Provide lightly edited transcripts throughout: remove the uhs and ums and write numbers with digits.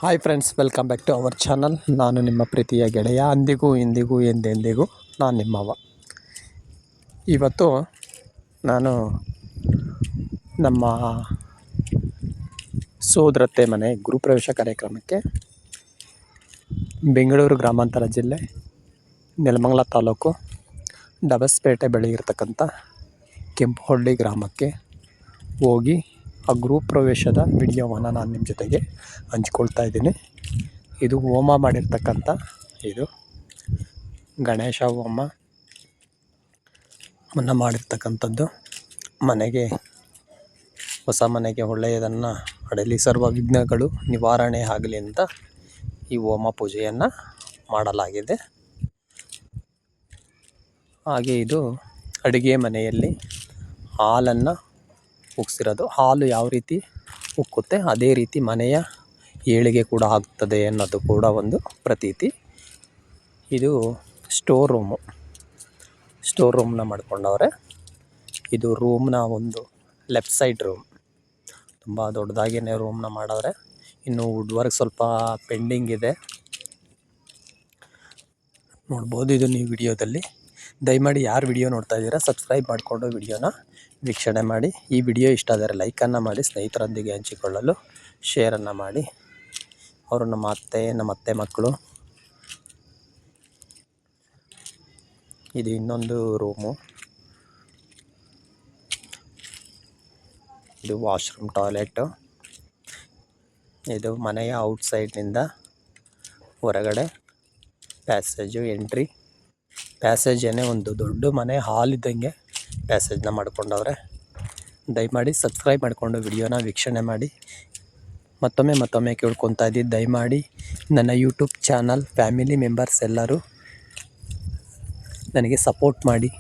Hi friends, welcome back to our channel. ನಾನು ನಿಮ್ಮ ಪ್ರೀತಿಯ ಗೆಳೆಯ, ಅಂದಿಗೂ ಇಂದಿಗೂ ಎಂದೆಂದಿಗೂ ನಾನು ನಿಮ್ಮವ. ಇವತ್ತು ನಾನು ನಮ್ಮ ಸೋದರತ್ತೆ ಮನೆ ಗುರುಪ್ರವೇಶ ಕಾರ್ಯಕ್ರಮಕ್ಕೆ ಬೆಂಗಳೂರು ಗ್ರಾಮಾಂತರ ಜಿಲ್ಲೆ ನೆಲಮಂಗಲ ತಾಲೂಕು ಡಬಸ್ಪೇಟೆ ಬಳಿ ಇರತಕ್ಕಂಥ ಕೆಂಪುಹಳ್ಳಿ ಗ್ರಾಮಕ್ಕೆ ಹೋಗಿ ಆ ಗೃಹಪ್ರವೇಶದ ವಿಡಿಯೋವನ್ನು ನಾನು ನಿಮ್ಮ ಜೊತೆಗೆ ಹಂಚ್ಕೊಳ್ತಾ ಇದ್ದೀನಿ. ಇದು ಹೋಮ ಮಾಡಿರ್ತಕ್ಕಂಥ ಇದು ಗಣೇಶ ಹೋಮವನ್ನು ಮಾಡಿರ್ತಕ್ಕಂಥದ್ದು. ಮನೆಗೆ, ಹೊಸ ಮನೆಗೆ ಒಳ್ಳೆಯದನ್ನು ಅಡಲಿ ಸರ್ವ ವಿಘ್ನಗಳು ನಿವಾರಣೆ ಆಗಲಿ ಅಂತ ಈ ಹೋಮ ಪೂಜೆಯನ್ನು ಮಾಡಲಾಗಿದೆ. ಹಾಗೆ ಇದು ಅಡುಗೆ ಮನೆಯಲ್ಲಿ ಹಾಲನ್ನು ಉಕ್ಸಿರೋದು. ಹಾಲು ಯಾವ ರೀತಿ ಉಕ್ಕುತ್ತೆ ಅದೇ ರೀತಿ ಮನೆಯ ಏಳಿಗೆ ಕೂಡ ಆಗ್ತದೆ ಅನ್ನೋದು ಕೂಡ ಒಂದು ಪ್ರತೀತಿ. ಇದು ಸ್ಟೋರ್ ರೂಮ್ನ ಮಾಡ್ಕೊಂಡವ್ರೆ. ಇದು ರೂಮ್ನ ಒಂದು ಲೆಫ್ಟ್ ಸೈಡ್ ರೂಮ್, ತುಂಬ ದೊಡ್ಡದಾಗಿಯೇ ರೂಮ್ನ ಮಾಡವ್ರೆ. ಇನ್ನು ವುಡ್ ವರ್ಕ್ ಸ್ವಲ್ಪ ಪೆಂಡಿಂಗ್ ಇದೆ, ನೋಡ್ಬೋದು ಇದು ನೀವು ವಿಡಿಯೋದಲ್ಲಿ. ದಯಮಾಡಿ ಯಾರು ವಿಡಿಯೋ ನೋಡ್ತಾ ಇದ್ದೀರಾ ಸಬ್ಸ್ಕ್ರೈಬ್ ಮಾಡಿಕೊಂಡು ವಿಡಿಯೋನ ವೀಕ್ಷಣೆ ಮಾಡಿ. ಈ ವಿಡಿಯೋ ಇಷ್ಟ ಆದರೆ ಲೈಕನ್ನು ಮಾಡಿ, ಸ್ನೇಹಿತರೊಂದಿಗೆ ಹಂಚಿಕೊಳ್ಳಲು ಶೇರನ್ನು ಮಾಡಿ. ಅವರು ನಮ್ಮ ಅತ್ತೆ ಮಕ್ಕಳು. ಇದು ಇನ್ನೊಂದು ರೂಮು, ಇದು ವಾಶ್ರೂಮ್ ಟಾಯ್ಲೆಟು. ಇದು ಮನೆಯ ಔಟ್ಸೈಡ್ನಿಂದ ಹೊರಗಡೆ ಪ್ಯಾಸೇಜು ಎಂಟ್ರಿ. ಪ್ಯಾಸೇಜ್ ಏನೇ ಒಂದು ದೊಡ್ಡ ಮನೆ ಹಾಲ್ ಇದ್ದಂಗೆ ಪ್ಯಾಸೇಜ್ನ ಮಾಡ್ಕೊಂಡವ್ರೆ. ದಯಮಾಡಿ ಸಬ್ಸ್ಕ್ರೈಬ್ ಮಾಡಿಕೊಂಡು ವಿಡಿಯೋನ ವೀಕ್ಷಣೆ ಮಾಡಿ. ಮತ್ತೊಮ್ಮೆ ಕೇಳ್ಕೊತಾ ಇದ್ದೀನಿ, ದಯಮಾಡಿ ನನ್ನ ಯೂಟ್ಯೂಬ್ ಚಾನಲ್ ಫ್ಯಾಮಿಲಿ ಮೆಂಬರ್ಸ್ ಎಲ್ಲರೂ ನನಗೆ ಸಪೋರ್ಟ್ ಮಾಡಿ.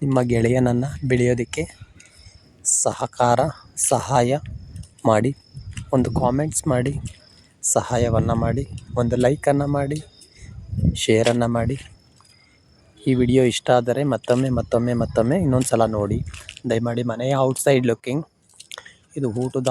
ನಿಮ್ಮ ಗೆಳೆಯನನ್ನು ಬೆಳೆಯೋದಕ್ಕೆ ಸಹಾಯ ಮಾಡಿ. ಒಂದು ಕಾಮೆಂಟ್ಸ್ ಮಾಡಿ, ಸಹಾಯವನ್ನು ಮಾಡಿ, ಒಂದು ಲೈಕನ್ನು ಮಾಡಿ, ಶೇರನ್ನು ಮಾಡಿ. ಈ ವಿಡಿಯೋ ಇಷ್ಟ ಆದರೆ ಮತ್ತೊಮ್ಮೆ ಇನ್ನೊಂದು ಸಲ ನೋಡಿ. ದಯಮಾಡಿ ಮನೆಯ ಔಟ್ಸೈಡ್ ಲುಕ್ಕಿಂಗ್. ಇದು ಊಟದ